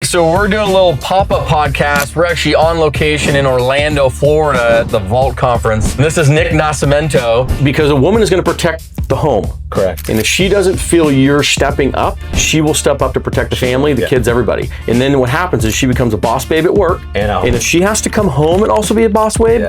So we're doing a little pop-up podcast. We're actually on location in Orlando, Florida at the Vault Conference. This is Nick Nascimento. Because a woman is going to protect the home. Correct. And if she doesn't feel you're stepping up, she will step up to protect the family, the kids, everybody. And then what happens is she becomes a boss babe at work. And if she has to come home and also be a boss babe,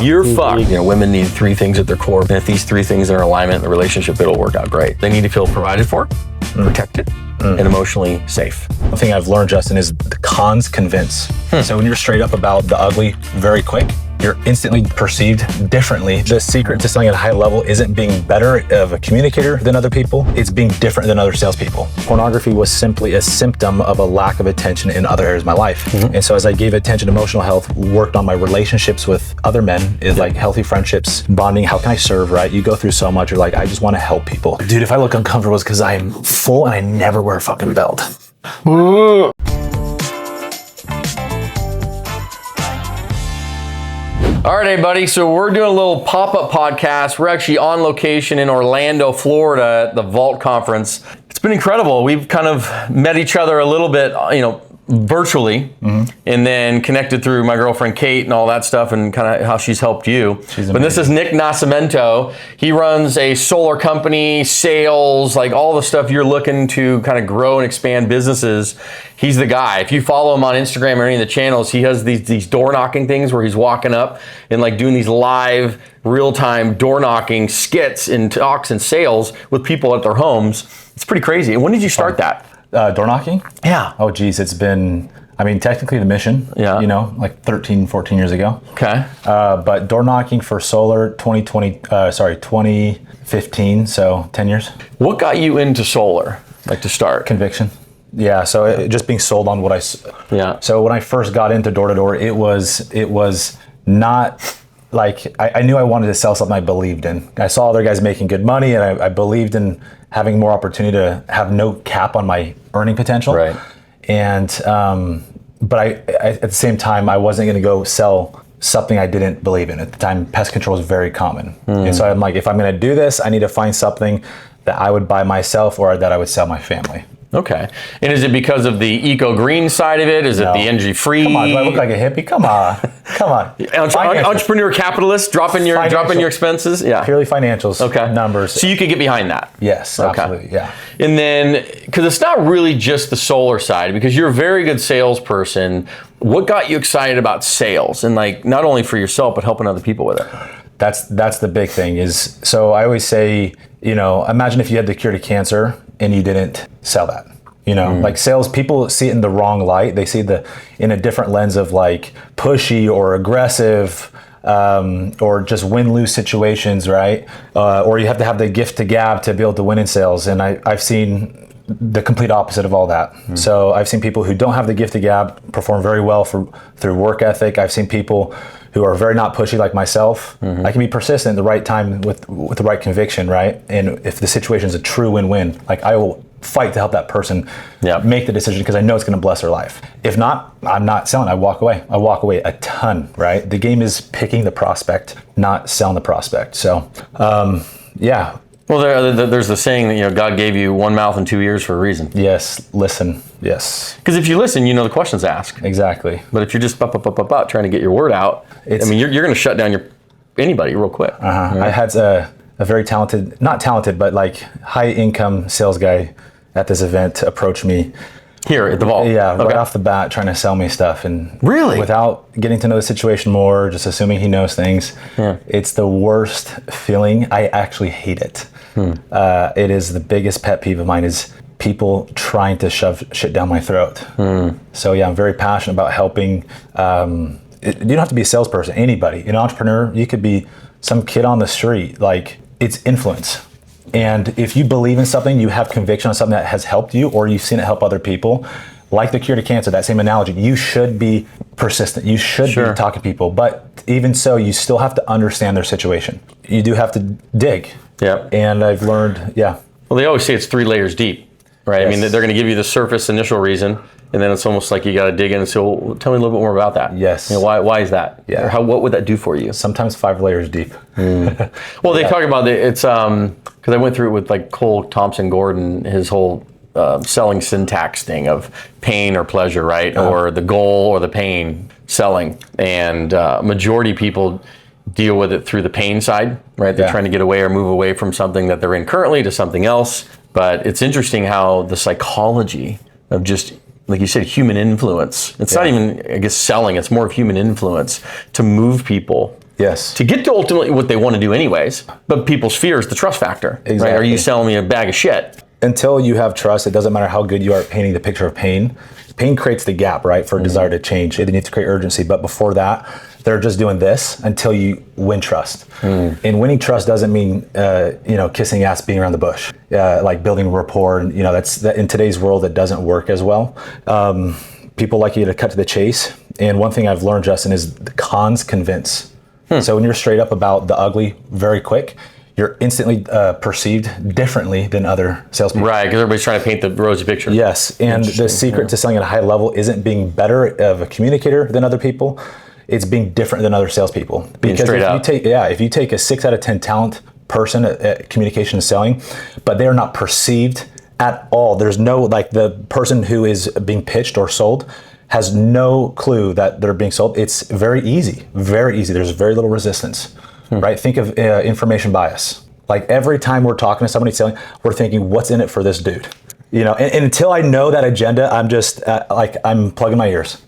you're fucked. You know, women need 3 things at their core. And if these 3 things are in alignment in the relationship, it'll work out great. They need to feel provided for, protected, and emotionally safe. One thing I've learned, Justin, is the cons convince. So when you're straight up about the ugly very quick, you're instantly perceived differently. The secret to selling at a high level isn't being better of a communicator than other people, it's being different than other salespeople. Pornography was simply a symptom of a lack of attention in other areas of my life. And so as I gave attention to emotional health, worked on my relationships with other men, is like healthy friendships, bonding, how can I serve, right? You go through so much, you're like, I just want to help people. Dude, if I look uncomfortable, it's because I'm full and I never wear a fucking belt. All right, everybody. So we're doing a little pop-up podcast. We're actually on location in Orlando, Florida at the Vault Conference. It's been incredible. We've kind of met each other a little bit, virtually, and then connected through my girlfriend Kate and all that stuff, and kind of how she's helped you. But this is Nick Nascimento. He runs a solar company, sales, like all the stuff you're looking to kind of grow and expand businesses. He's the guy. If you follow him on Instagram or any of the channels, he has these door knocking things where he's walking up and like doing these live, real-time door knocking skits and talks and sales with people at their homes. It's pretty crazy. And when did you start that? Door knocking? Yeah. Oh, geez, it's been, technically the mission, like 13, 14 years ago. Okay. But door knocking for solar, 2015, so 10 years. What got you into solar, like to start? Conviction. Yeah, so just being sold on what So when I first got into door-to-door, it was not like, I knew I wanted to sell something I believed in. I saw other guys making good money, and I believed in having more opportunity to have no cap on my earning potential. Right. And, but I at the same time, I wasn't gonna go sell something I didn't believe in. At the time, pest control was very common. And so I'm like, if I'm gonna do this, I need to find something that I would buy myself or that I would sell my family. Okay. And is it because of the eco-green side of it? Is it the energy-free? Come on, do I look like a hippie? Come on. Entrepreneur capitalist, dropping your expenses? Yeah. Purely financials, numbers. So you could get behind that? Yes, absolutely, yeah. And then, because it's not really just the solar side, because you're a very good salesperson. What got you excited about sales? And like, not only for yourself, but helping other people with it? That's the big thing is, so I always say, imagine if you had the cure to cancer and you didn't sell that. Like sales, people see it in the wrong light. They see in a different lens of like pushy or aggressive, or just win-lose situations, right? Or you have to have the gift to gab to be able to win in sales. And I've seen the complete opposite of all that. So I've seen people who don't have the gift to gab perform very well through work ethic. I've seen people who are very not pushy like myself. I can be persistent at the right time with the right conviction, right? And if the situation is a true win-win, like I will fight to help that person make the decision because I know it's gonna bless their life. If not, I'm not selling, I walk away. I walk away a ton, right? The game is picking the prospect, not selling the prospect. So, yeah. Well, there's the saying that, God gave you one mouth and 2 ears for a reason. Yes, listen, yes. Because if you listen, the questions asked. Exactly. But if you're just trying to get your word out, you're going to shut down anybody real quick. Right? I had a very talented, not talented, but like high income sales guy at this event approach me. Here at the Vault? Yeah, right off the bat, trying to sell me stuff. And really? Without getting to know the situation more, just assuming he knows things. It's the worst feeling. I actually hate it. It is the biggest pet peeve of mine is people trying to shove shit down my throat. So yeah, I'm very passionate about helping. You don't have to be a salesperson, anybody. An entrepreneur, you could be some kid on the street. Like, it's influence. And if you believe in something, you have conviction on something that has helped you, or you've seen it help other people, like the cure to cancer, that same analogy, you should be persistent. You should be talking to people. But even so, you still have to understand their situation. You do have to dig. Yeah. And I've learned, Well, they always say it's 3 layers deep, right? Yes. I mean, they're going to give you the surface initial reason, and then it's almost like you got to dig in and say, well, tell me a little bit more about that. Yes. Why is that? Yeah. Or what would that do for you? Sometimes 5 layers deep. Well, they talk about it's because I went through it with like Cole Thompson Gordon, his whole selling syntax thing of pain or pleasure, right? Or the goal or the pain selling. And majority of people deal with it through the pain side, right? They're trying to get away or move away from something that they're in currently to something else. But it's interesting how the psychology of just, like you said, human influence. It's not even, I guess, selling. It's more of human influence to move people. Yes. To get to ultimately what they want to do anyways. But people's fear is the trust factor. Exactly. Right? Are you selling me a bag of shit? Until you have trust, it doesn't matter how good you are at painting the picture of pain. Pain creates the gap, right, for a desire to change. They need to create urgency. But before that, they're just doing this until you win trust. And winning trust doesn't mean, kissing ass, being around the bush, like building rapport. And, that's in today's world, it doesn't work as well. People like you to cut to the chase. And one thing I've learned, Justin, is the cons convince. So when you're straight up about the ugly very quick, you're instantly perceived differently than other salespeople. Right, because everybody's trying to paint the rosy picture. Yes, and the secret to selling at a high level isn't being better of a communicator than other people. It's being different than other salespeople. Because if you take a 6 out of 10 talent person at communication and selling, but they're not perceived at all. There's no, like, the person who is being pitched or sold has no clue that they're being sold. It's very easy, very easy. There's very little resistance, right? Think of information bias. Like, every time we're talking to somebody selling, we're thinking, what's in it for this dude? And until I know that agenda, I'm just I'm plugging my ears.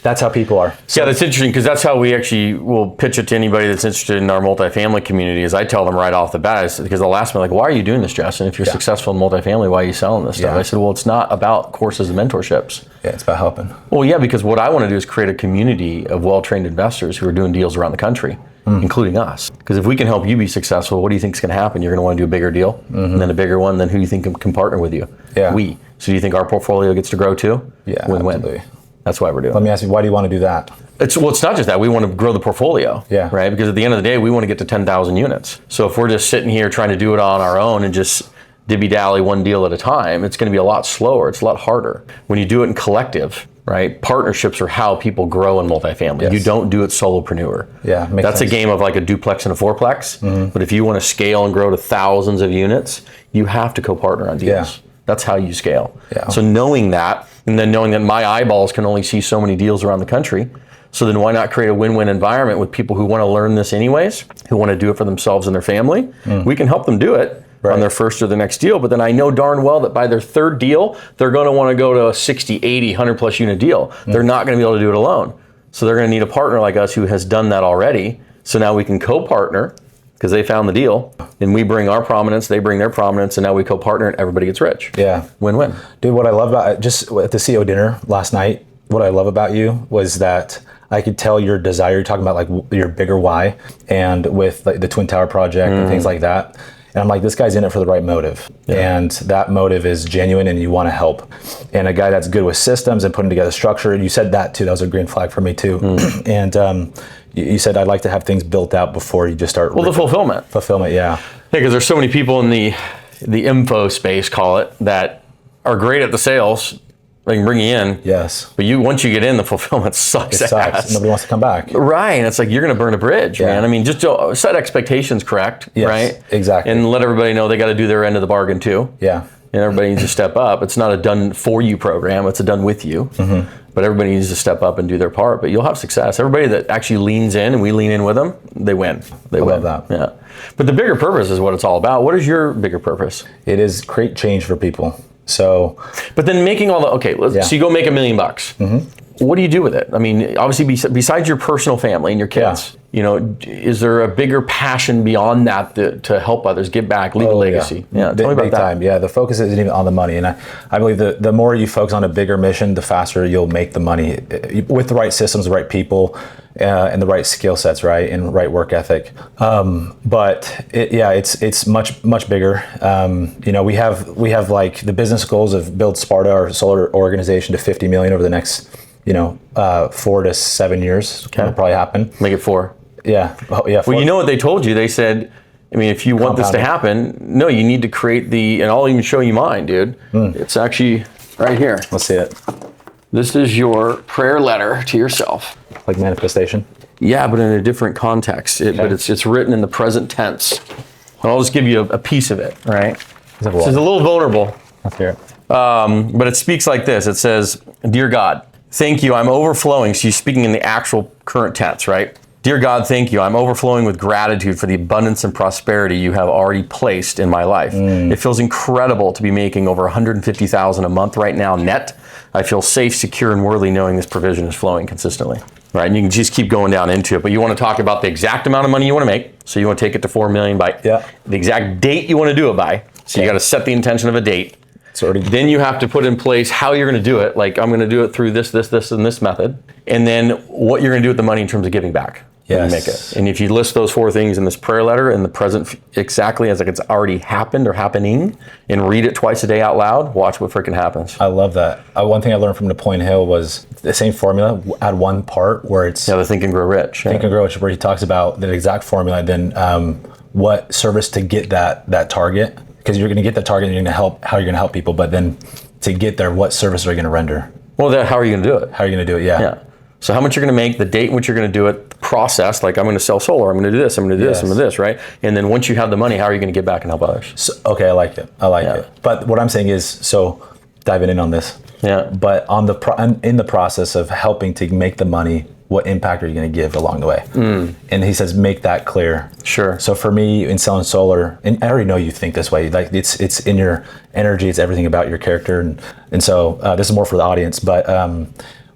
That's how people are. So, yeah, that's interesting, because that's how we actually will pitch it to anybody that's interested in our multifamily community. Is I tell them right off the bat, because they'll ask me, like, why are you doing this, Justin? If you're successful in multifamily, why are you selling this stuff? I said, well, it's not about courses and mentorships. Yeah, it's about helping. Well, yeah, because what I want to do is create a community of well-trained investors who are doing deals around the country, including us. Because if we can help you be successful, what do you think is going to happen? You're going to want to do a bigger deal, and then a bigger one. Then who do you think can partner with you? Yeah. We. So do you think our portfolio gets to grow too? Yeah, Win-win. absolutely. That's why we're doing it. Let me ask you, why do you want to do that? It's not just that. We want to grow the portfolio, right? Because at the end of the day, we want to get to 10,000 units. So if we're just sitting here trying to do it on our own and just dibby-dally one deal at a time, it's going to be a lot slower. It's a lot harder. When you do it in collective, right? Partnerships are how people grow in multifamily. Yes. You don't do it solopreneur. Yeah, that's sense. A game of like a duplex and a fourplex. But if you want to scale and grow to thousands of units, you have to co-partner on deals. Yeah. That's how you scale. Yeah. So knowing that, and then knowing that my eyeballs can only see so many deals around the country, so then why not create a win-win environment with people who want to learn this anyways, who want to do it for themselves and their family? We can help them do it on their first or the next deal, but then I know darn well that by their third deal, they're going to want to go to a 60, 80, 100 plus unit deal. They're not going to be able to do it alone. So they're going to need a partner like us who has done that already. So now we can co-partner, because they found the deal, and we bring our prominence, they bring their prominence, and now we co-partner and everybody gets rich. Yeah. Win-win. Dude, what I love about, just at the CEO dinner last night, what I love about you was that I could tell your desire, you're talking about like your bigger why, and with like the Twin Tower project and things like that. And I'm like, this guy's in it for the right motive. And that motive is genuine and you want to help. And a guy that's good with systems and putting together structure, and you said that too, that was a green flag for me too. And you said, I'd like to have things built out before you just start. Well, the fulfillment. Fulfillment, yeah. Because there's so many people in the info space, call it, that are great at the sales. They can bring you in. Yes. But once you get in, the fulfillment sucks. It sucks. Nobody wants to come back. Right. And it's like, you're going to burn a bridge, man. I mean, just set expectations correct, right? Exactly. And let everybody know they got to do their end of the bargain too. Yeah. And everybody needs to step up. It's not a done for you program. It's a done with you. But everybody needs to step up and do their part. But you'll have success. Everybody that actually leans in and we lean in with them, they win. They win. Love that. Yeah. But the bigger purpose is what it's all about. What is your bigger purpose? It is create change for people. So, but then making all the, so you go make $1 million. What do you do with it? I mean, obviously besides your personal family and your kids, is there a bigger passion beyond that to help others, give back, leave a legacy? Yeah, tell me about that. Time. Yeah, the focus isn't even on the money. And I believe the more you focus on a bigger mission, the faster you'll make the money with the right systems, the right people, and the right skill sets, right, and right work ethic. But it's much bigger. We have like the business goals of build Sparta, our solar organization, to 50 million over the next 4 to 7 years. Okay. That'll probably happen. Make it 4. Yeah. Well, you know what they told you? They said, I mean, if you want this to happen, no, you need to create and I'll even show you mine, dude. It's actually right here. Let's see it. This is your prayer letter to yourself. Like manifestation? Yeah, but in a different context. But it's written in the present tense. And I'll just give you a piece of it, right? This is a little vulnerable. Let's hear it. But it speaks like this. It says, "Dear God, thank you. I'm overflowing." She's speaking in the actual current tense, right? "Dear God, thank you. I'm overflowing with gratitude for the abundance and prosperity you have already placed in my life. It feels incredible to be making over $150,000 a month right now net. I feel safe, secure, and worthy knowing this provision is flowing consistently." Right, and you can just keep going down into it, but you want to talk about the exact amount of money you want to make. So you want to take it to 4 million by the exact date you want to do it by. So you got to set the intention of a date. Then you have to put in place how you're going to do it. Like, I'm going to do it through this, and this method. And then what you're going to do with the money in terms of giving back. When you make it. And if you list those 4 things in this prayer letter in the present exactly as like it's already happened or happening, and read it twice a day out loud, watch what freaking happens. I love that. One thing I learned from Napoleon Hill was the same formula. Add one part where it's the Think and Grow Rich. Think and Grow Rich, where he talks about the exact formula, then what service to get that target, because you're going to get that target and you're going to help how you're going to help people, but then to get there, what service are you going to render? Well, how are you going to do it? How are you going to do it? Yeah. So how much you're going to make, the date in which you're going to do it, the process, like I'm going to sell solar, I'm going to do this, I'm going to do this, I'm going to do this, right? And then once you have the money, how are you going to get back and help others? So, okay, I like it. But what I'm saying is, so diving in on this. Yeah. But in the process of helping to make the money, what impact are you going to give along the way? And he says, make that clear. Sure. So for me, in selling solar, and I already know you think this way, like it's in your energy, it's everything about your character. And so this is more for the audience, but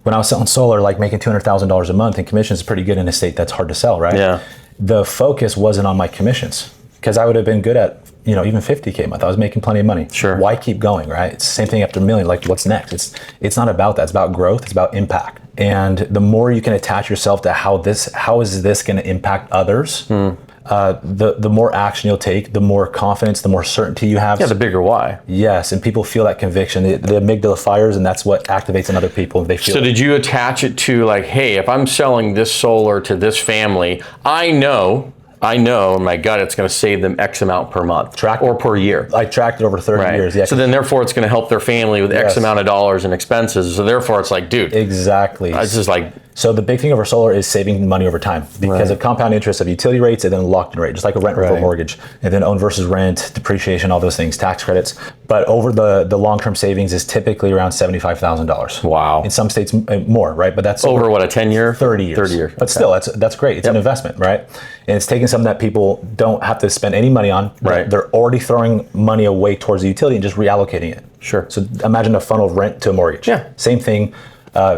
when I was selling solar, like making $200,000 a month in commissions is pretty good in a state that's hard to sell, right? Yeah. The focus wasn't on my commissions, because I would have been good at, even 50K a month. I was making plenty of money. Sure. Why keep going, right? It's the same thing after a million. Like, what's next? It's not about that. It's about growth. It's about impact. And the more you can attach yourself to how is this going to impact others, the more action you'll take, the more confidence, the more certainty you have. Yeah, the bigger why. Yes, and people feel that conviction. The amygdala fires, and that's what activates in other people. They feel. So did you attach it to like, hey, if I'm selling this solar to this family, I know in my gut it's going to save them X amount per month or per year. I tracked it over 30 years. Yeah. So then therefore it's going to help their family with X amount of dollars in expenses. So therefore it's like, dude. Exactly. It's just like. So the big thing over solar is saving money over time, because of compound interest of utility rates and then locked in rate, just like a rent for mortgage, and then own versus rent, depreciation, all those things, tax credits. But over the long-term savings is typically around $75,000. Wow. In some states more, right? But that's over what, a 10 year? 30 years. 30 years. But still, that's great. It's an investment, right? And it's taking something that people don't have to spend any money on. Right. They're already throwing money away towards the utility and just reallocating it. Sure. So imagine a funnel of rent to a mortgage. Yeah. Same thing.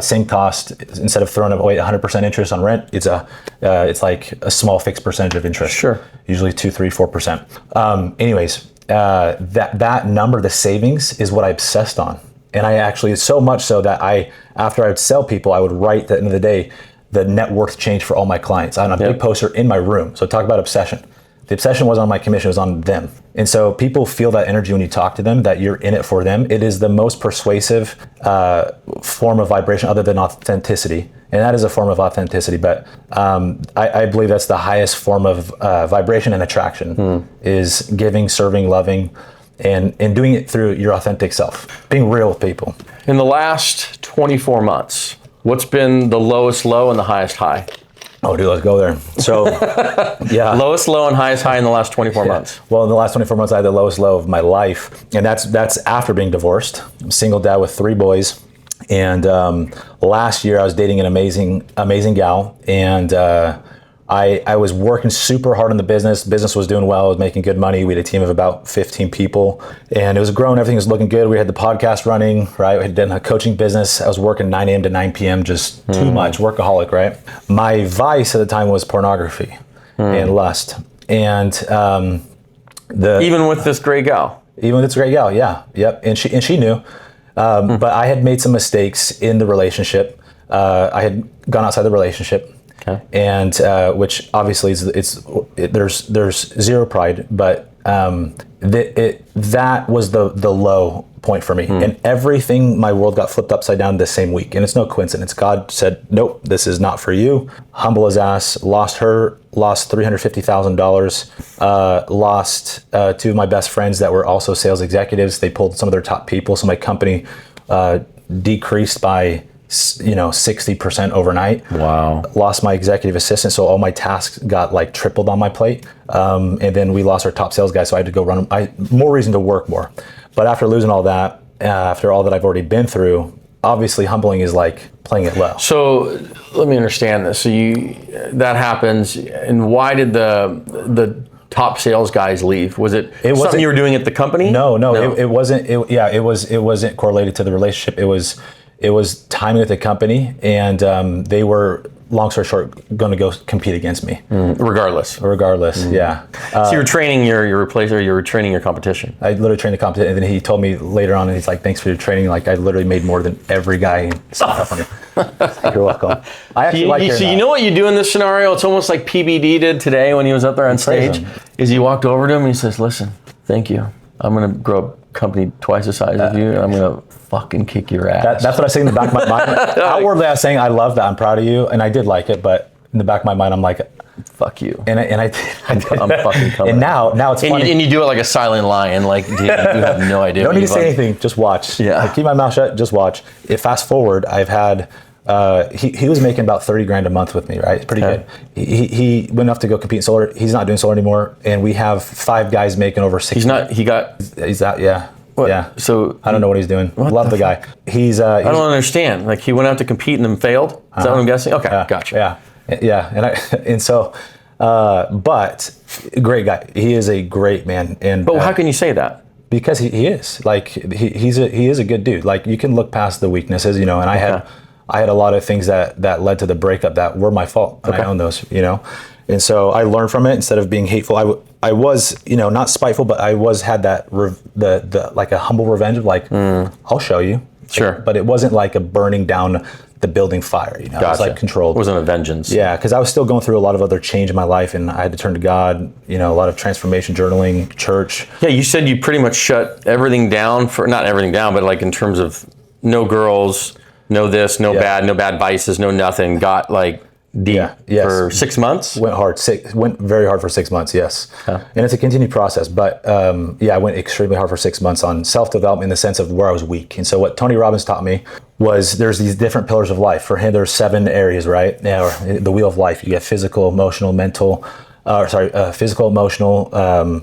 Same cost. Instead of throwing away 100% interest on rent, it's like a small fixed percentage of interest. Sure. Usually 2, 3, 4%. Anyways, that number, the savings, is what I obsessed on, and I actually, so much so that after I would sell people, I would write at the end of the day the net worth change for all my clients on a big poster in my room. So talk about obsession. The obsession wasn't on my commission, it was on them. And so people feel that energy when you talk to them, that you're in it for them. It is the most persuasive form of vibration other than authenticity. And that is a form of authenticity, but I believe that's the highest form of vibration and attraction, is giving, serving, loving, and doing it through your authentic self, being real with people. In the last 24 months, what's been the lowest low and the highest high? Oh, dude, let's go there. So, yeah. Lowest low and highest high in the last 24 months. Well, in the last 24 months, I had the lowest low of my life. And that's after being divorced. I'm a single dad with 3 boys. And last year, I was dating an amazing gal. And I was working super hard on the business. Business was doing well. I was making good money. We had a team of about 15 people. And it was growing. Everything was looking good. We had the podcast running, right? We had done a coaching business. I was working 9 a.m. to 9 p.m., just too much, workaholic, right? My vice at the time was pornography and lust. And even with this gray gal? Even with this gray gal, yeah. Yep. And she knew. But I had made some mistakes in the relationship. I had gone outside the relationship. Okay. And which obviously there's zero pride, but that was the low point for me. And everything, my world got flipped upside down the same week. And it's no coincidence. God said, nope, this is not for you. Humble as ass, lost $350,000, lost 2 of my best friends that were also sales executives. They pulled some of their top people. So my company decreased by 60% overnight. Wow. Lost my executive assistant, so all my tasks got like tripled on my plate. And then we lost our top sales guy, so I had to go run them. More reason to work more. But after losing all that, after all that I've already been through, obviously humbling is like playing it low. So let me understand this. So that happens, and why did the top sales guys leave? Was it something you were doing at the company? No. It wasn't. It wasn't correlated to the relationship. It was timing with the company, and they were, long story short, going to go compete against me. Regardless. Yeah. So you were training your replacer, you were training your competition. I literally trained the competition, and then he told me later on, and he's like, "Thanks for your training. Like, I literally made more than every guy in California." You're welcome. I actually like hearing that. You know what you do in this scenario? It's almost like PBD did today when he was up there on stage. Is he walked over to him and he says, "Listen, thank you. I'm going to grow a company twice the size of you, and I'm going to fucking kick your ass." That's what I was saying in the back of my mind. Outwardly, I was saying, "I love that. I'm proud of you," and I did like it, but in the back of my mind, I'm like, "Fuck you." I'm fucking coming. And now it's funny. And you do it like a silent lion, like you have no idea. Don't need to say anything. Just watch. Yeah. Like, keep my mouth shut. Just watch. Fast forward, I've had. He was making about $30,000 a month with me, right? It's pretty good. He went off to go compete in solar. He's not doing solar anymore, and we have 5 guys making over 60. He's out. Yeah. What? Yeah. So I don't know what he's doing. Love the guy. He's. I don't understand. Like, he went out to compete and then failed. Is that what I'm guessing? Okay, gotcha. Yeah. But great guy. He is a great man. But how can you say that? Because he is. Like, he is a good dude. Like, you can look past the weaknesses, and I had a lot of things that led to the breakup that were my fault, and I own those, And so I learned from it. Instead of being hateful, I was, not spiteful, but I had that the like a humble revenge of like, I'll show you. Sure. But it wasn't like a burning down the building fire. It was like controlled. It wasn't a vengeance. Yeah, because I was still going through a lot of other change in my life, and I had to turn to God. A lot of transformation, journaling, church. Yeah, you said you pretty much shut everything down not everything down, but like in terms of no girls. No this, no bad vices, no nothing. Got like deep for 6 months? Went very hard for 6 months, yes. And it's a continued process. But I went extremely hard for 6 months on self-development in the sense of where I was weak. And so what Tony Robbins taught me was there's these different pillars of life. For him, there's 7 areas, right? Or the wheel of life. You get physical, emotional,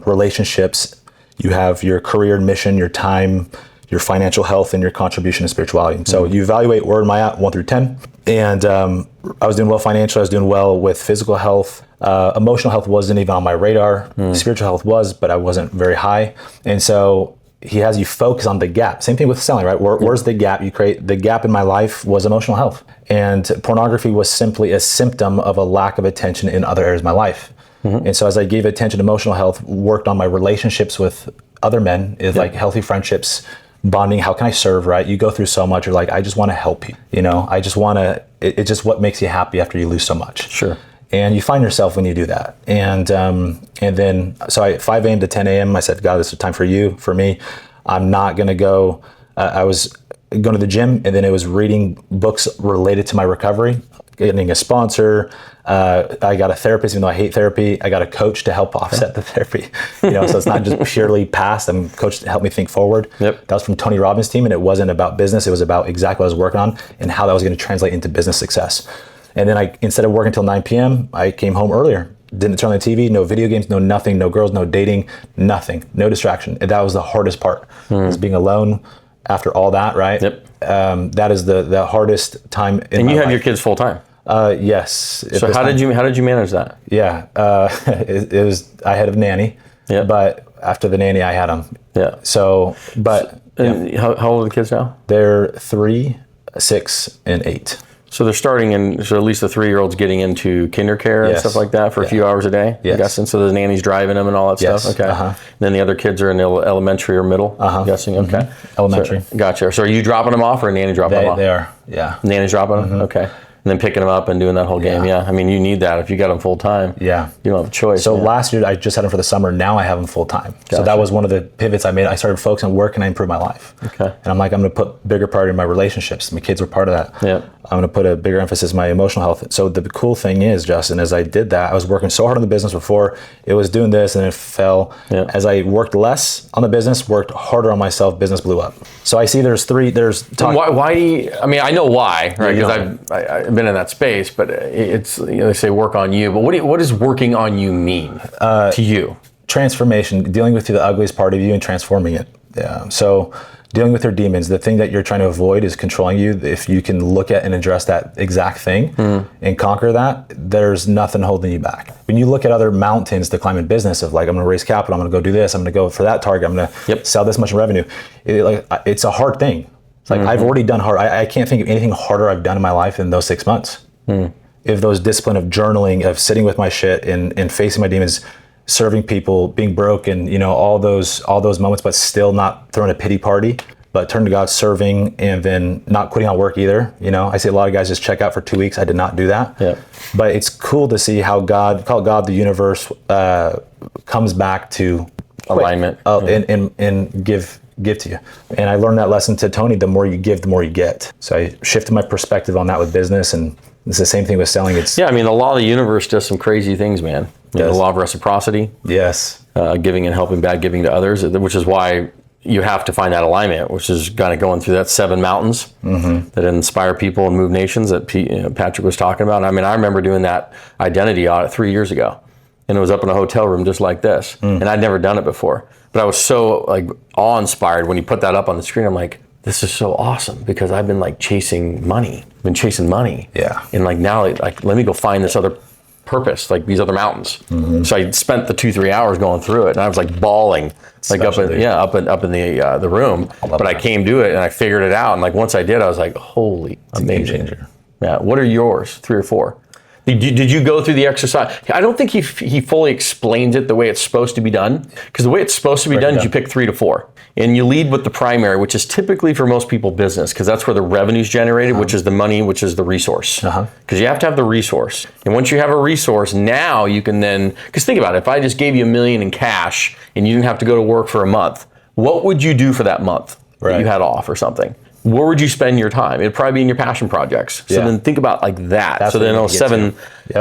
relationships. You have your career and mission, your time, your financial health, and your contribution to spirituality. So you evaluate where am I at, 1 through 10. And I was doing well financially. I was doing well with physical health. Emotional health wasn't even on my radar. Spiritual health was, but I wasn't very high. And so he has you focus on the gap. Same thing with selling, right? Where's the gap? You create the gap in my life was emotional health. And pornography was simply a symptom of a lack of attention in other areas of my life. And so as I gave attention to emotional health, worked on my relationships with other men, like healthy friendships, bonding, how can I serve, right? You go through so much, you're like, I just want to help you. I just want to, it's just what makes you happy after you lose so much. Sure. And you find yourself when you do that. And then, so at 5 a.m. to 10 a.m., I said, God, this is time for me. I'm not going to go, I was going to the gym, and then it was reading books related to my recovery, getting a sponsor. I got a therapist, even though I hate therapy. I got a coach to help offset the therapy. So it's not just purely past. I'm coached to help me think forward. Yep. That was from Tony Robbins' team, and it wasn't about business. It was about exactly what I was working on and how that was going to translate into business success. And then instead of working until 9 p.m., I came home earlier. Didn't turn on the TV, no video games, no nothing, no girls, no dating, nothing, no distraction. And that was the hardest part, was being alone after all that, right? Yep. That is the hardest time in my life. And you have your kids full time? Yes. So how did you manage that? Yeah, it was, I had a nanny, but after the nanny, I had them. Yeah. So, but. How old are the kids now? They're 3, 6, and 8. So they're starting so at least the 3-year-old's getting into kinder care and stuff like that for a few hours a day? Yes. I'm guessing. So the nanny's driving them and all that stuff? Okay. And then the other kids are in elementary or middle? I'm guessing? Okay. Elementary. So, gotcha. So are you dropping them off or a nanny dropping them off? They are, yeah. Nanny's dropping them? Okay. And then picking them up and doing that whole game. Yeah. I mean, you need that if you got them full time. Yeah. You don't have a choice. So last year, I just had them for the summer. Now I have them full time. Gotcha. So that was one of the pivots I made. I started focusing on where can I improve my life. Okay. And I'm like, I'm going to put bigger priority in my relationships. My kids were part of that. Yeah. I'm going to put a bigger emphasis on my emotional health. So the cool thing is, Justin, as I did that, I was working so hard on the business before. It was doing this and it fell. Yeah. As I worked less on the business, worked harder on myself, business blew up. So I see there's why do you, I mean, I know why, right? Because I've been in that space, but it's, they say work on you, but what does working on you mean to you? Transformation, dealing with the ugliest part of you and transforming it. Yeah. So dealing with your demons, the thing that you're trying to avoid is controlling you. If you can look at and address that exact thing and conquer that, there's nothing holding you back. When you look at other mountains to climb in business of like, I'm going to raise capital, I'm going to go do this, I'm going to go for that target, I'm going to sell this much in revenue. It's a hard thing. It's like I've already done hard. I can't think of anything harder I've done in my life in those 6 months. If those discipline of journaling, of sitting with my shit and facing my demons, serving people, being broke, and all those moments, but still not throwing a pity party, but turning to God, serving, and then not quitting on work either. I see a lot of guys just check out for 2 weeks. I did not do that. Yeah. But it's cool to see how God, call God the universe, comes back to alignment and give to you. And I learned that lesson to Tony: the more you give, the more you get. So I shifted my perspective on that with business, and it's the same thing with selling. The law of the universe does some crazy things, man. The law of reciprocity. Yes. Giving and helping back, giving to others, which is why you have to find that alignment, which is kind of going through that 7 mountains that inspire people and move nations that Patrick was talking about. I remember doing that identity audit 3 years ago, and it was up in a hotel room just like this, and I'd never done it before. But I was so awe-inspired when you put that up on the screen. I'm like, this is so awesome, because I've been chasing money. Yeah. And now, let me go find this other purpose, these other mountains. So I spent the 2-3 hours going through it, and I was bawling, up in the room. But I came to it and I figured it out. And once I did, I was like, holy, amazing. Yeah. What are yours? 3 or 4? Did you go through the exercise? I don't think he fully explains it the way it's supposed to be done, because the way it's supposed to be done is you pick 3 to 4. And you lead with the primary, which is typically for most people business, because that's where the revenue's generated, which is the money, which is the resource. Because you have to have the resource. And once you have a resource, now you can then, because think about it, if I just gave you $1 million in cash and you didn't have to go to work for a month, what would you do for that month that you had off or something? Where would you spend your time? It'd probably be in your passion projects. So then think about that. That's so then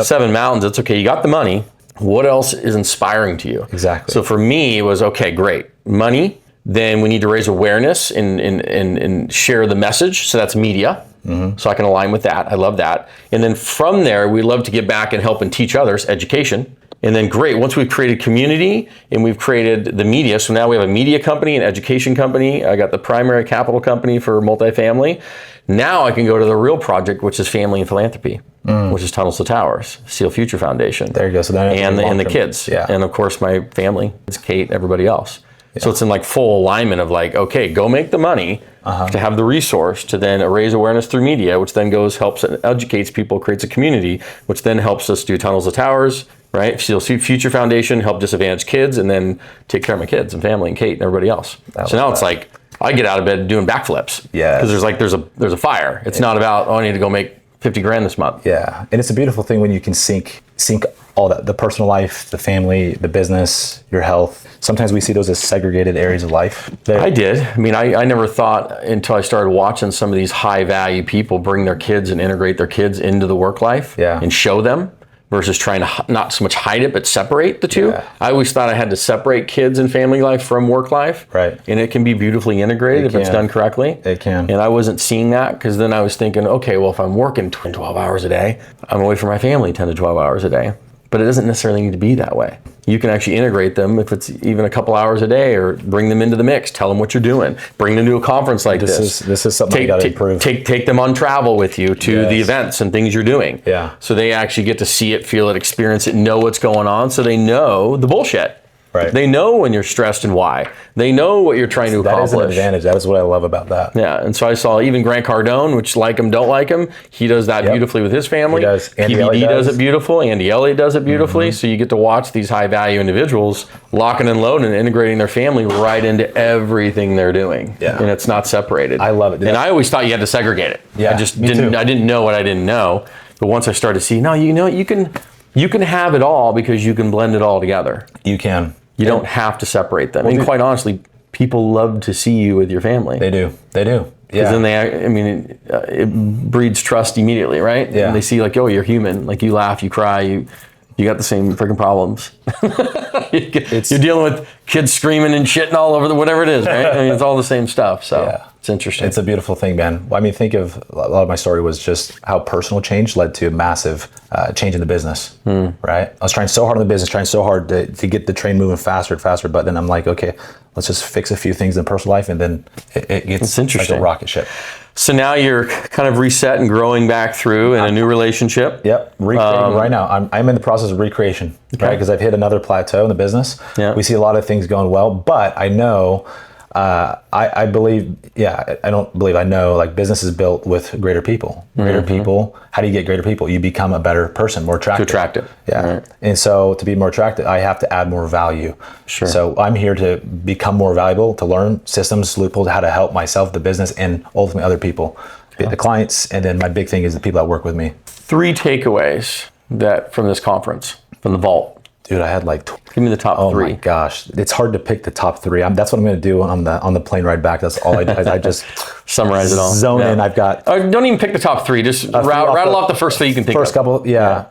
7 mountains, it's okay, you got the money. What else is inspiring to you? Exactly. So for me, it was, okay, great. Money. Then we need to raise awareness and share the message. So that's media. So I can align with that. I love that. And then from there, we love to get back and help and teach others, education. And then great, once we've created community and we've created the media, so now we have a media company, an education company. I got the primary capital company for multifamily. Now I can go to the real project, which is family and philanthropy, which is Tunnels to Towers, Seal Future Foundation. There you go. So that and the kids. Yeah. And of course my family, it's Kate, everybody else. Yeah. So it's in full alignment of okay, go make the money to have the resource to then raise awareness through media, which then helps and educates people, creates a community, which then helps us do Tunnels to Towers, right? Seal Future Foundation, help disadvantaged kids, and then take care of my kids and family and Kate and everybody else. So now it's I get out of bed doing backflips. Yeah. Because there's a fire. It's not about, I need to go make 50 grand this month. Yeah. And it's a beautiful thing when you can sync all that, the personal life, the family, the business, your health. Sometimes we see those as segregated areas of life. I did. I never thought until I started watching some of these high value people bring their kids and integrate their kids into the work life and show them, versus trying to not so much hide it, but separate the two. Yeah. I always thought I had to separate kids and family life from work life. Right. And it can be beautifully integrated if it's done correctly. It can. And I wasn't seeing that, because then I was thinking, okay, well, if I'm working 10 to 12 hours a day, I'm away from my family 10 to 12 hours a day. But it doesn't necessarily need to be that way. You can actually integrate them if it's even a couple hours a day, or bring them into the mix, tell them what you're doing, bring them to a conference like this. This is something you got to improve. Take them on travel with you to the events and things you're doing. Yeah. So they actually get to see it, feel it, experience it, know what's going on, so they know the bullshit. Right. They know when you're stressed and why. They know what you're trying to accomplish. That is an advantage. That is what I love about that. Yeah, and so I saw even Grant Cardone, which like him, don't like him, he does that beautifully with his family. He does. PBD does it beautiful. Andy Elliott does it beautifully. So you get to watch these high value individuals locking and loading and integrating their family right into everything they're doing. Yeah. And it's not separated. I love it. And I always thought you had to segregate it. Yeah, I didn't know what I didn't know. But once I started to see, no, you can have it all, because you can blend it all together. You can. You don't have to separate them. And quite honestly, people love to see you with your family. They do. Yeah. Because then it breeds trust immediately, right? Yeah. And they see oh, you're human. You laugh, you cry, you got the same freaking problems. You're dealing with kids screaming and shitting all over whatever it is, right? It's all the same stuff. So it's interesting. It's a beautiful thing, man. Think of a lot of my story was just how personal change led to massive change in the business, right? I was trying so hard in the business, trying so hard to get the train moving faster and faster, but then I'm like, okay, let's just fix a few things in personal life, and then it gets like a rocket ship. So now you're kind of reset and growing back through in a new relationship. Yep, recreating right now. I'm in the process of recreation, right? Because I've hit another plateau in the business. Yeah. We see a lot of things going well, but I know, I believe, I know, like, business is built with greater people. Greater people. How do you get greater people? You become a better person, more attractive. To attract it. Yeah. Right. And so to be more attractive, I have to add more value. Sure. So I'm here to become more valuable, to learn systems, loopholes, how to help myself, the business, and ultimately other people, the clients. And then my big thing is the people that work with me. 3 takeaways from this conference, from the Vault. Dude, I had like... Give me the top 3. Oh my gosh. It's hard to pick the top 3. That's what I'm going to do on the plane ride back. That's all I do. I just... Summarize it all. Zone in. I've got... don't even pick the top 3. Just rattle off the first 3 you can think of. First couple, yeah.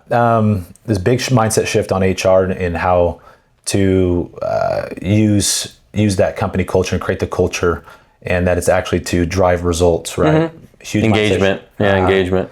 This big mindset shift on HR and how to use that company culture and create the culture, and that it's actually to drive results, right? Huge engagement. Engagement.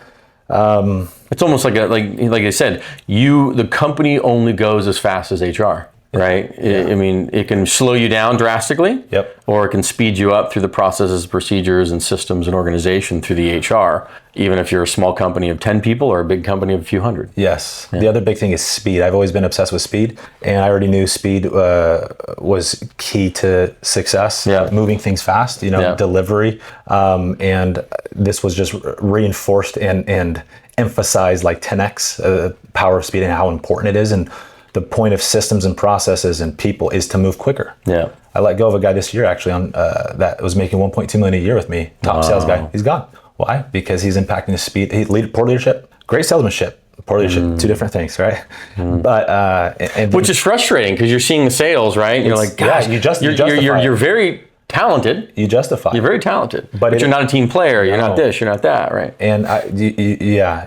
It's almost like I said, the company only goes as fast as HR, right? I mean, it can slow you down drastically, or it can speed you up through the processes, procedures, and systems and organization through the HR, even if you're a small company of 10 people or a big company of a few hundred. Yes. The other big thing is speed. I've always been obsessed with speed, and I already knew speed was key to success. Moving things fast, delivery, and this was just reinforced and emphasized like 10x power of speed and how important it is. And the point of systems and processes and people is to move quicker. Yeah. I let go of a guy this year actually on that was making 1.2 million a year with me. Top sales guy. He's gone. Why? Because he's impacting the speed. Poor leadership, great salesmanship. Poor leadership, 2 different things, right? But which is frustrating because you're seeing the sales, right? You're like, gosh, you're very talented. You justify. You're very talented, but you're not a team player. You're not this. You're not that, right? And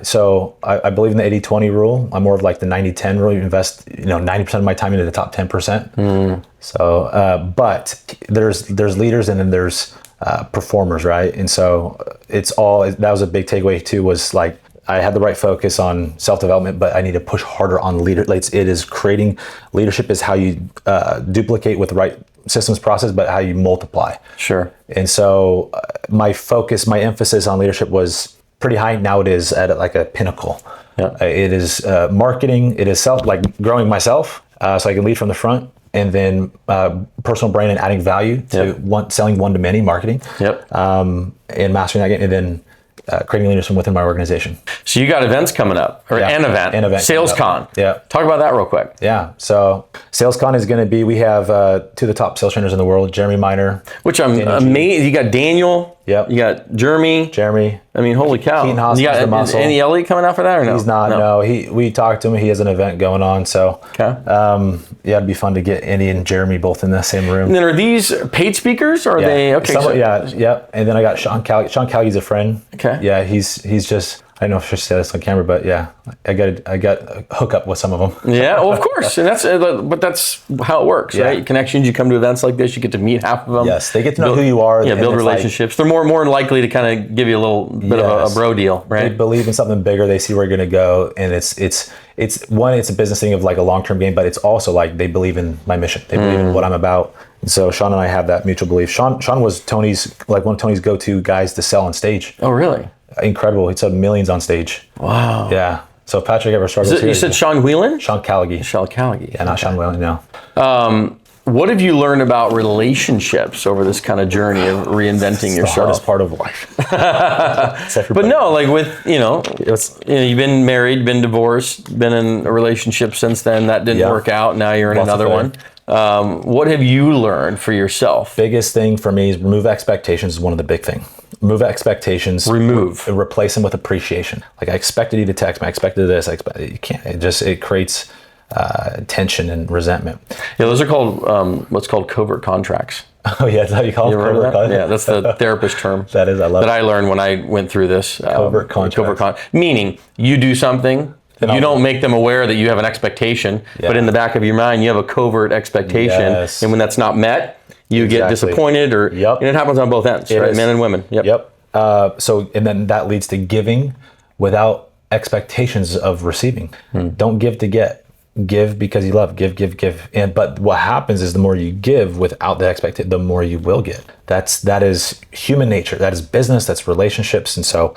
so I believe in the 80-20 rule. I'm more of like the 90-10 rule. You invest 90% of my time into the top 10%. So, but there's leaders and then there's performers, right? And so that was a big takeaway too. Was like I had the right focus on self-development, but I need to push harder on leadership. It is creating leadership is how you duplicate with the right systems process, but how you multiply. Sure. And so my emphasis on leadership was pretty high. Now it is at like a pinnacle. It is marketing. It is growing myself so I can lead from the front, and then personal brand and adding value to selling one-to-many marketing. And mastering that game, and then creating leaders from within my organization. So you got events coming up, or an event, SalesCon. Talk about that real quick. So SalesCon is going to be, we have 2 of the top sales trainers in the world, Jeremy Miner. Which I'm amazed. You got Daniel. You got Jeremy. I mean, holy cow. You got is Andy Elliott coming out for that or no? He's not, no. We talked to him. He has an event going on. So it'd be fun to get Andy and Jeremy both in the same room. And then are these paid speakers or are they, okay. And then I got Sean Callaghan. Sean Callaghan's a friend. Yeah, he's just, I don't know if I should say this on camera, but I got a hookup with some of them. Well, of course, and that's how it works, right? Connections. You come to events like this, you get to meet half of them. Yes, they get to know who you are. Build relationships. They're more likely to kind of give you a little bit of a bro deal, right? They believe in something bigger. They see where you're going to go, and it's a business thing of like a long-term game, but it's also like they believe in my mission. They believe in what I'm about. And so Sean and I have that mutual belief. Sean was one of Tony's go-to guys to sell on stage. Oh, really? Incredible. He sold millions on stage. Wow. Yeah. So if Patrick ever struggles here. You said Sean Whelan? Sean Callaghan. Sean Callaghan. Yeah, not Sean Whelan, no. What have you learned about relationships over this kind of journey of reinventing yourself? The hardest part of life. But no, like with, you've been married, been divorced, been in a relationship since then. That didn't work out. Now you're in another one. What have you learned for yourself? Biggest thing for me is remove expectations is one of the big things. Remove expectations. Replace them with appreciation. Like I expected you to text me. I expected this. You can't. It creates tension and resentment. Yeah, those are called what's called covert contracts. Oh yeah, that's how you call them. That? Yeah, that's the therapist term. That is, I love that. I learned when I went through this. Covert contracts. Meaning you do something. You don't make them aware that you have an expectation, but in the back of your mind, you have a covert expectation. Yes. And when that's not met, you get disappointed, and it happens on both ends, right? Men and women. And then that leads to giving without expectations of receiving. Don't give to get. give because you love, give. But what happens is the more you give without the expectation, the more you will get. That is human nature. That is business. That's relationships. And so,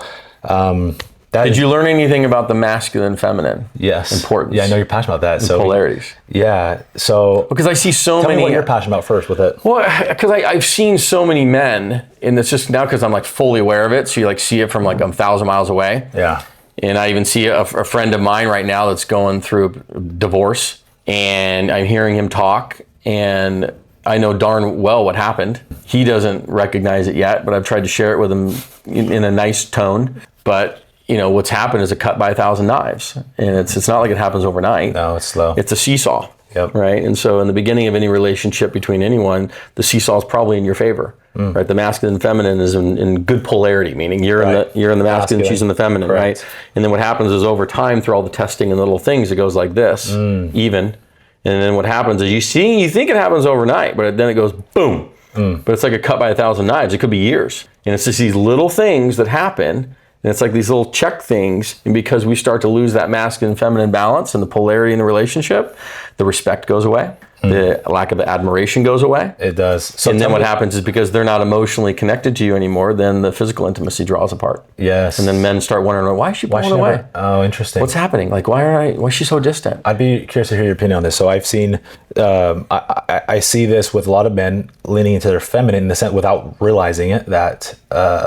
did you learn anything about the masculine, feminine? Yes. Importance. Yeah, I know you're passionate about that. So polarities. Yeah. So because I see so tell many. me what you're passionate about first with it. Well, because I've seen so many men, and it's just now because I'm like fully aware of it. So you like see it from like 1,000 miles away. Yeah. And I even see a friend of mine right now that's going through a divorce, and I'm hearing him talk, and I know darn well what happened. He doesn't recognize it yet, but I've tried to share it with him in a nice tone. But you know, what's happened is a cut by 1,000 knives, and it's not like it happens overnight. No, it's slow. It's a seesaw. Yep. Right. And so in the beginning of any relationship between anyone, the seesaw is probably in your favor. Right. The masculine and feminine is in good polarity, meaning you're in the masculine, she's in the feminine. Correct. Right. And then what happens is over time, through all the testing and little things, it goes like this, even. And then what happens is you think it happens overnight, but then it goes boom. But it's like a cut by 1,000 knives. It could be years. And it's just these little things that happen. And it's like these little check things, and because we start to lose that masculine feminine balance and the polarity in the relationship, the respect goes away. The lack of admiration goes away. It does. So and then what happens is because they're not emotionally connected to you anymore, then the physical intimacy draws apart. Yes. And then men start wondering, why is she pulling away? Oh, interesting. What's happening? Like, why is she so distant? I'd be curious to hear your opinion on this. So I've seen, I see this with a lot of men leaning into their feminine in the sense without realizing it, that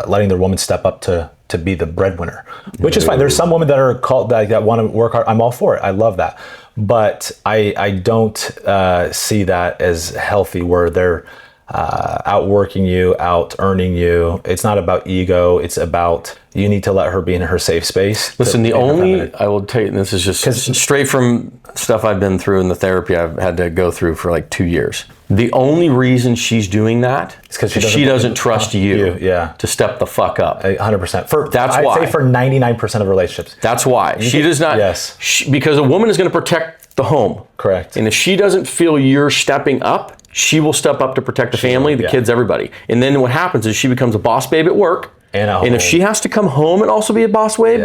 letting their woman step up to be the breadwinner, which is fine. There's some women that are called that want to work hard. I'm all for it. I love that. But I don't see that as healthy where they're outworking you, out earning you. It's not about ego. It's about you need to let her be in her safe space. Listen, I will tell you, and this is just straight from stuff I've been through in the therapy I've had to go through for like 2 years. The only reason she's doing that is because she doesn't trust you to step the fuck up. 100%. I'd say for 99% of relationships. That's why. She does not. Yes. Because a woman is going to protect the home. Correct. And if she doesn't feel you're stepping up, she will step up to protect the family, the kids, everybody. And then what happens is she becomes a boss babe at work. And if she has to come home and also be a boss babe,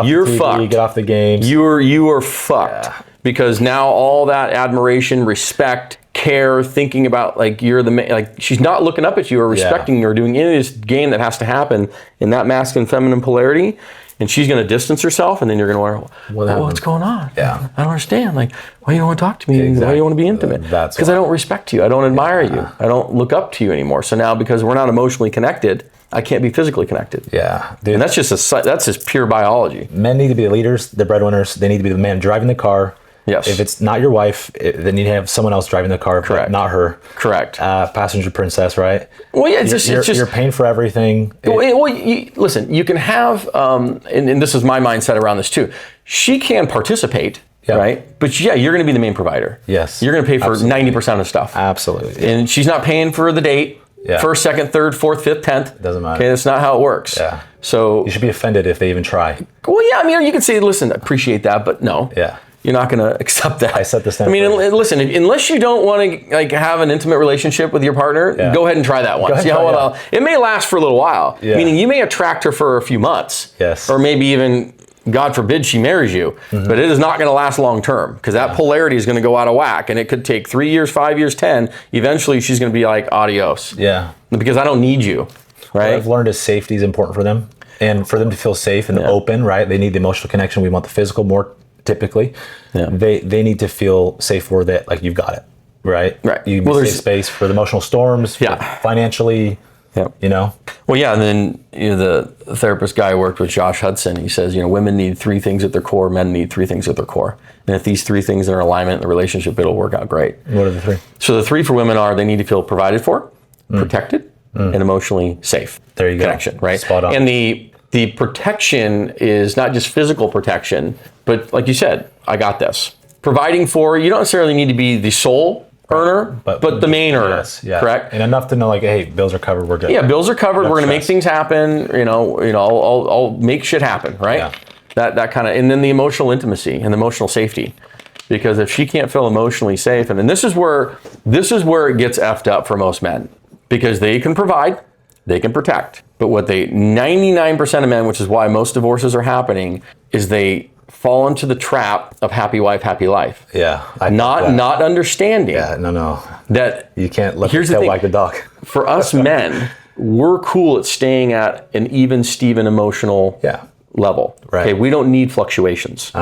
you're fucked. Get off the games. You are fucked. Because now all that admiration, respect, care, thinking about like you're the like she's not looking up at you or respecting you or doing any of this game that has to happen in that masculine feminine polarity, and she's going to distance herself, and then you're going to wonder, what's going on? Yeah, I don't understand. Like, why do you want to talk to me? Exactly. Why do you want to be intimate? That's because I don't respect you. I don't admire you. I don't look up to you anymore. So now because we're not emotionally connected, I can't be physically connected. Yeah, dude. And that's just pure biology. Men need to be the leaders, the breadwinners. They need to be the man driving the car. Yes. If it's not your wife, then you have someone else driving the car. Correct. Not her. Correct. Passenger princess, right? Well, yeah, it's just you're paying for everything. Listen, you can have, and this is my mindset around this too. She can participate, right? But you're going to be the main provider. Yes. You're going to pay for 90% of stuff. Absolutely. And she's not paying for the date. First, second, third, fourth, fifth, 10th. Doesn't matter. Okay, that's not how it works. Yeah. So you should be offended if they even try. Well, yeah. I mean, you can say, listen, appreciate that, but no. Yeah. You're not going to accept that. I set the standard. I mean, listen, unless you don't want to like have an intimate relationship with your partner, go ahead and try that one. See how well it may last for a little while. Yeah. Meaning you may attract her for a few months. Yes. Or maybe even, God forbid, she marries you. But it is not going to last long term because that polarity is going to go out of whack, and it could take 3 years, 5 years, 10. Eventually, she's going to be like, adios. Yeah. Because I don't need you. Right. What I've learned is safety is important for them, and for them to feel safe and open. Right. They need the emotional connection. We want the physical more. Typically, they need to feel safe for that, like you've got it, right? Right. You need safe space for the emotional storms, financially, you know? Well, yeah, and then the therapist guy I worked with, Josh Hudson, he says, women need 3 things at their core, men need 3 things at their core. And if these 3 things are in alignment in the relationship, it'll work out great. What are the 3? So the 3 for women are they need to feel provided for, protected, and emotionally safe. There you go. Connection, right? Spot on. And the protection is not just physical protection, but like you said, I got this. Providing for, you don't necessarily need to be the sole earner, but the main earner, correct? And enough to know like, hey, bills are covered, we're good. Yeah, bills are covered, we're gonna make things happen, I'll make shit happen, right? Yeah. That kind of, and then the emotional intimacy and the emotional safety. Because if she can't feel emotionally safe, and this is where it gets effed up for most men. Because they can provide, they can protect. But 99% of men, which is why most divorces are happening, is they fall into the trap of happy wife, happy life. Yeah. Not understanding. Yeah, no. That you can't let the here's the tail thing, wag the dog. For us men, we're cool at staying at an even Steven emotional level. Right. Okay, we don't need fluctuations.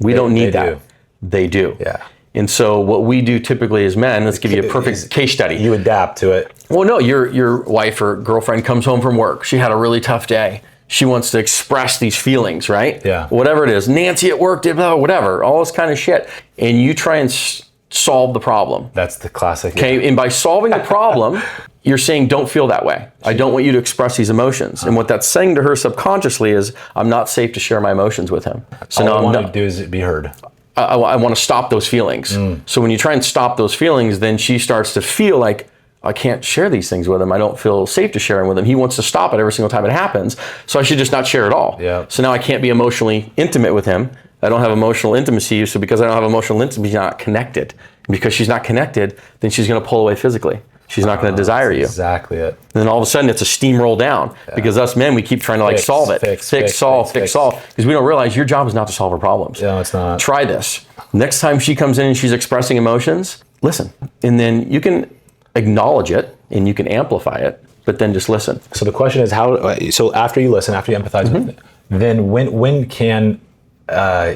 We don't need that. They do. Yeah. And so what we do typically as men, let's give you a perfect case study. You adapt to it. Well, no, your wife or girlfriend comes home from work. She had a really tough day. She wants to express these feelings, right? Yeah. Whatever it is. Nancy at work did blah, whatever, all this kind of shit. And you try and solve the problem. That's the classic. Okay, and by solving the problem, you're saying, don't feel that way. I don't want you to express these emotions. And what that's saying to her subconsciously is, I'm not safe to share my emotions with him. So all now I want to do is be heard. I want to stop those feelings. So when you try and stop those feelings, then she starts to feel like, I can't share these things with him. I don't feel safe to share them with him. He wants to stop it every single time it happens. So I should just not share at all. Yeah. So now I can't be emotionally intimate with him. I don't have emotional intimacy. So because I don't have emotional intimacy, I'm not connected. And because she's not connected, then she's going to pull away physically. She's not going to desire you. Exactly it. And then all of a sudden it's a steamroll down because us men, we keep trying to solve it. Fix, solve. Because we don't realize your job is not to solve her problems. No, it's not. Try this. Next time she comes in and she's expressing emotions, listen. And then you can acknowledge it and you can amplify it, but then just listen. So the question is so after you listen, after you empathize with it, then when can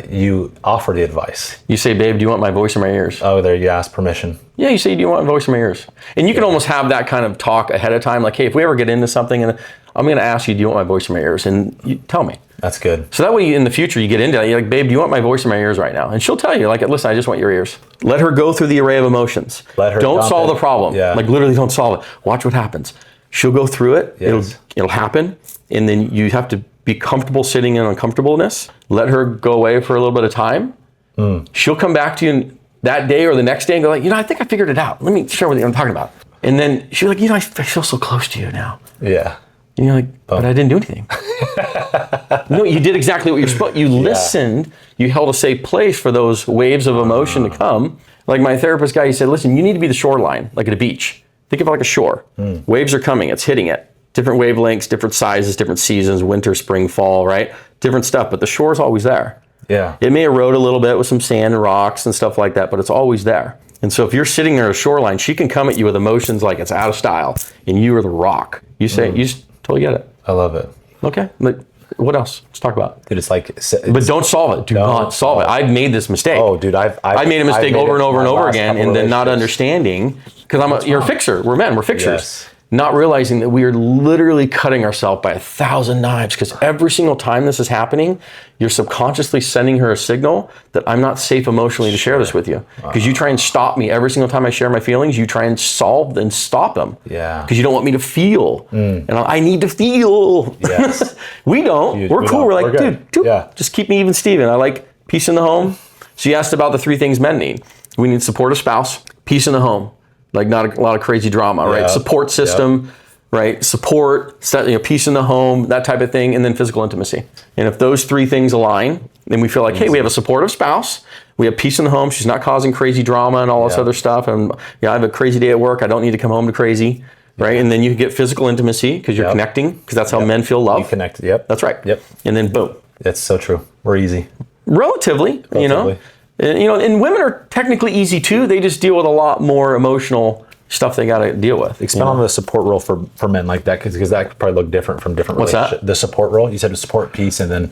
you offer the advice? You say, babe, do you want my voice in my ears? Oh, there you ask permission. Yeah, you say, do you want my voice in my ears? And you can almost have that kind of talk ahead of time. Like, hey, if we ever get into something and I'm going to ask you, do you want my voice in my ears? And you tell me. That's good. So that way in the future, you get into it. You're like, babe, do you want my voice in my ears right now? And she'll tell you, like, listen, I just want your ears. Let her go through the array of emotions. Don't solve the problem. Yeah. Like literally don't solve it. Watch what happens. She'll go through it. Yes. It'll happen. And then you have to be comfortable sitting in uncomfortableness. Let her go away for a little bit of time. She'll come back to you that day or the next day and go like, I think I figured it out. Let me share with you what I'm talking about. And then she'll be like, I feel so close to you now. Yeah. And you're like, but I didn't do anything. No, you did exactly what you're supposed to. You listened. You held a safe place for those waves of emotion to come. Like my therapist guy, he said, listen, you need to be the shoreline, like at a beach. Think of it like a shore. Waves are coming. It's hitting it. Different wavelengths, different sizes, different seasons, winter, spring, fall, right? Different stuff, but the shore's always there. Yeah. It may erode a little bit with some sand and rocks and stuff like that, but it's always there. And so if you're sitting there at a shoreline, she can come at you with emotions like it's out of style, and you are the rock. You say, you just totally get it. I love it. Okay. Like, what else? Let's talk about it. Dude, it's like... But don't solve it. Do not solve it. I've made this mistake. Oh, dude, I made a mistake over and over and over again, and then not understanding, because you're a fixer. We're men. We're fixers. Yes. Not realizing that we are literally cutting ourselves by 1,000 knives, because every single time this is happening, you're subconsciously sending her a signal that I'm not safe emotionally to share this with you. Because you try and stop me every single time I share my feelings. You try and solve and stop them. Yeah. Because you don't want me to feel. And I need to feel. Yes. We don't. We're cool. We're like, dude, just keep me even, Steven. I like peace in the home. So you asked about the 3 things men need. We need supportive spouse, peace in the home. Like not a lot of crazy drama, right? Support system, right? Support, peace in the home, that type of thing, and then physical intimacy. And if those 3 things align, then we feel like, hey, we have a supportive spouse, we have peace in the home, she's not causing crazy drama and all this other stuff, and I have a crazy day at work, I don't need to come home to crazy, right? And then you get physical intimacy because you're connecting, because that's how men feel love. You connect, That's right. And then boom. That's so true. We're easy. Relatively. And women are technically easy too. They just deal with a lot more emotional stuff they got to deal with. Expand on the support role for men like that, because that could probably look different from different relationships. What's that? The support role. You said to support peace, and then.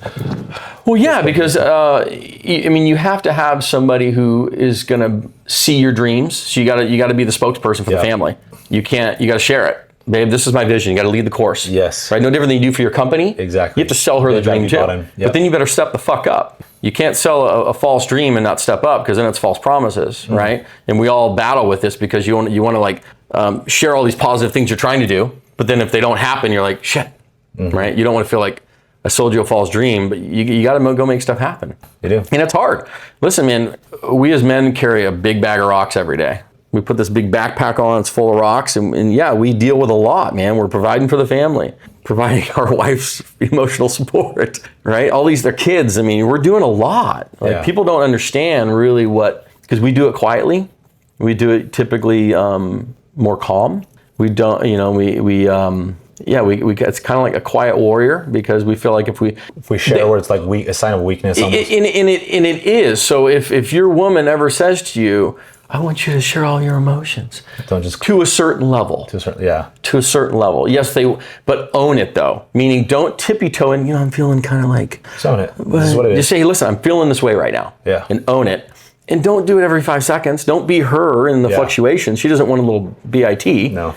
Well, yeah, because you have to have somebody who is going to see your dreams. So you got to be the spokesperson for the family. You got to share it. Babe, this is my vision. You got to lead the course. Yes. Right? No different than you do for your company. Exactly. You have to sell her the dream too. But then you better step the fuck up. You can't sell a false dream and not step up, because then it's false promises, right? And we all battle with this because you want to share all these positive things you're trying to do, but then if they don't happen, you're like, shit, right? You don't want to feel like I sold you a false dream, but you got to go make stuff happen. You do. And it's hard. Listen, man, we as men carry a big bag of rocks every day. We put this big backpack on, it's full of rocks, and yeah, we deal with a lot, man. We're providing for the family, providing our wife's emotional support, right? All their kids, we're doing a lot. People don't understand really because we do it quietly. We do it typically more calm. We don't, yeah, it's kind of like a quiet warrior, because we feel like if we share where it's like a sign of weakness. Almost. And it is. So if your woman ever says to you, I want you to share all your emotions. Don't just to a certain level. To a certain level. Yes, but own it though. Meaning don't tippy toe and, I'm feeling kind of like. Just own it. This is what it is. Just say, listen, I'm feeling this way right now. Yeah. And own it. And don't do it every 5 seconds. Don't be her in the fluctuations. She doesn't want a little BIT. No.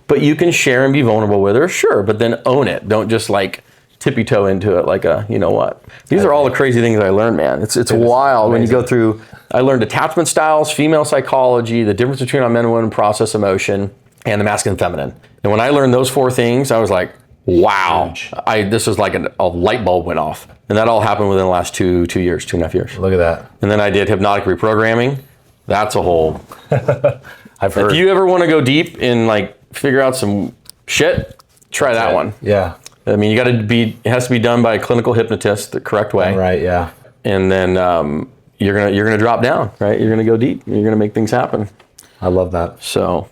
But you can share and be vulnerable with her, sure. But then own it. Don't just like tippy toe into it like a, you know what. These are all the crazy things I learned, man. It's wild when you go through. I learned attachment styles, female psychology, the difference between how men and women process emotion, and the masculine and feminine. And when I learned those 4 things, I was like, wow. This was like a light bulb went off. And that all happened within the last 2.5 years. Look at that. And then I did hypnotic reprogramming. That's a whole. I've heard. If you ever want to go deep and like figure out some shit, try that one. Yeah. I mean, it has to be done by a clinical hypnotist the correct way. Right, yeah. And then you're gonna drop down, right? You're gonna go deep. You're gonna make things happen. I love that. So,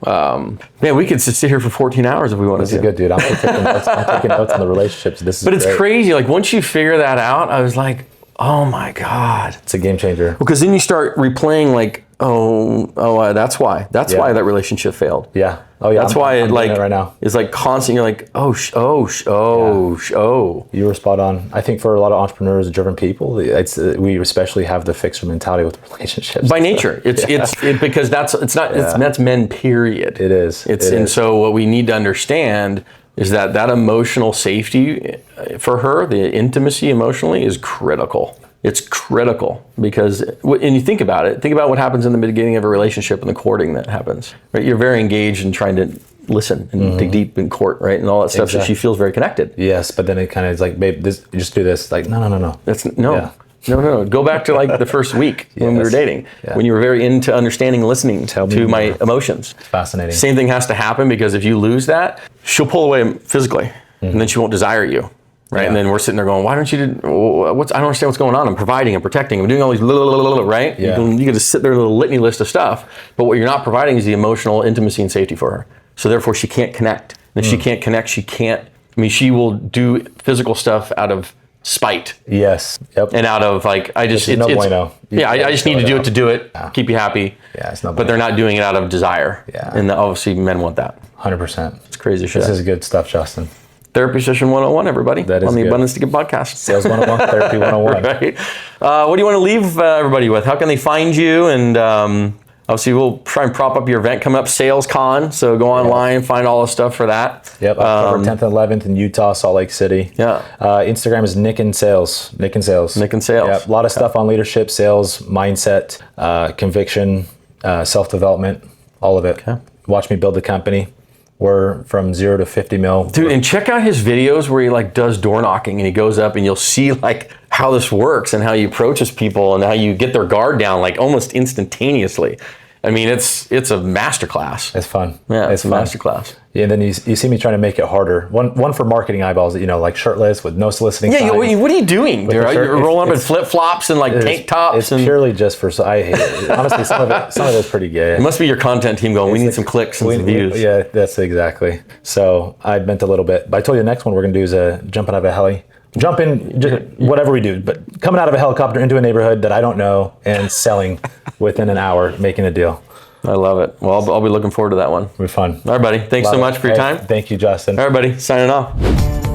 man, we could sit here for 14 hours if we wanted to. This is good, dude. I'm taking notes. I'm taking notes on the relationships. This is But it's crazy. Like once you figure that out, I was like, oh my God. It's a game changer. Because then you start replaying like, that's why. That's why that relationship failed. Yeah. Oh yeah. That's why I'm it like it right now. It's like constant. You're like, You were spot on. I think for a lot of entrepreneurs, driven people, we especially have the fixer mentality with relationships. By nature, it's because that's men. Period. It is. And so what we need to understand is that emotional safety for her, the intimacy emotionally, is critical. It's critical because, and you think about it, think about what happens in the beginning of a relationship and the courting that happens, right? You're very engaged in trying to listen and dig deep in court, right? And all that stuff. Exactly. So she feels very connected. Yes, but then it kind of is like, babe, just do this. Like, no. No. Go back to like the first week when we were dating, when you were very into understanding, listening to my emotions. Fascinating. Same thing has to happen, because if you lose that, she'll pull away physically, and then she won't desire you. Right. Yeah. And then we're sitting there going, why don't you I don't understand what's going on. I'm providing, I'm protecting, I'm doing all these right? Yeah. You can just sit there with a little litany list of stuff. But what you're not providing is the emotional intimacy and safety for her. So therefore she can't connect. And if she can't connect, she will do physical stuff out of spite. Yes. Yep. And out of like, I just no bueno. I just need to do it, keep you happy. Yeah, it's not but they're not doing it out of desire. Yeah. And obviously men want that. 100%. It's crazy shit. This is good stuff, Justin. Therapy Session 101, everybody. That is on the good. Abundance to Give podcast. Sales 101, Therapy 101. Right. What do you want to leave everybody with? How can they find you? And obviously, we'll try and prop up your event coming up, Sales Con. So go online, find all the stuff for that. Yep, October 10th and 11th in Utah, Salt Lake City. Yeah. Instagram is Nick and Sales. Yep, a lot of stuff on leadership, sales, mindset, conviction, self-development, all of it. Okay. Watch me build the company. We're from 0 to 50 mil. Dude, and check out his videos where he like does door knocking and he goes up and you'll see like how this works and how he approaches people and how you get their guard down like almost instantaneously. I mean, it's a masterclass. It's fun. Yeah, it's a masterclass. Yeah, and then you see me trying to make it harder. One for marketing eyeballs, like shirtless with no soliciting signs. What are you doing? You're rolling up in flip-flops and like tank tops. It's purely just for, I hate it. Honestly, some of it's pretty gay. It must be your content team going, we need some clicks and some views. Yeah, that's exactly. So I meant a little bit. But I told you the next one we're going to do is jumping out of a heli. Jump in, just whatever we do, but coming out of a helicopter into a neighborhood that I don't know and selling within an hour, making a deal. I love it. Well, I'll be looking forward to that one. It'll be fun. All right, buddy. Thanks so much for your time. Thank you, Justin. All right, buddy. Signing off.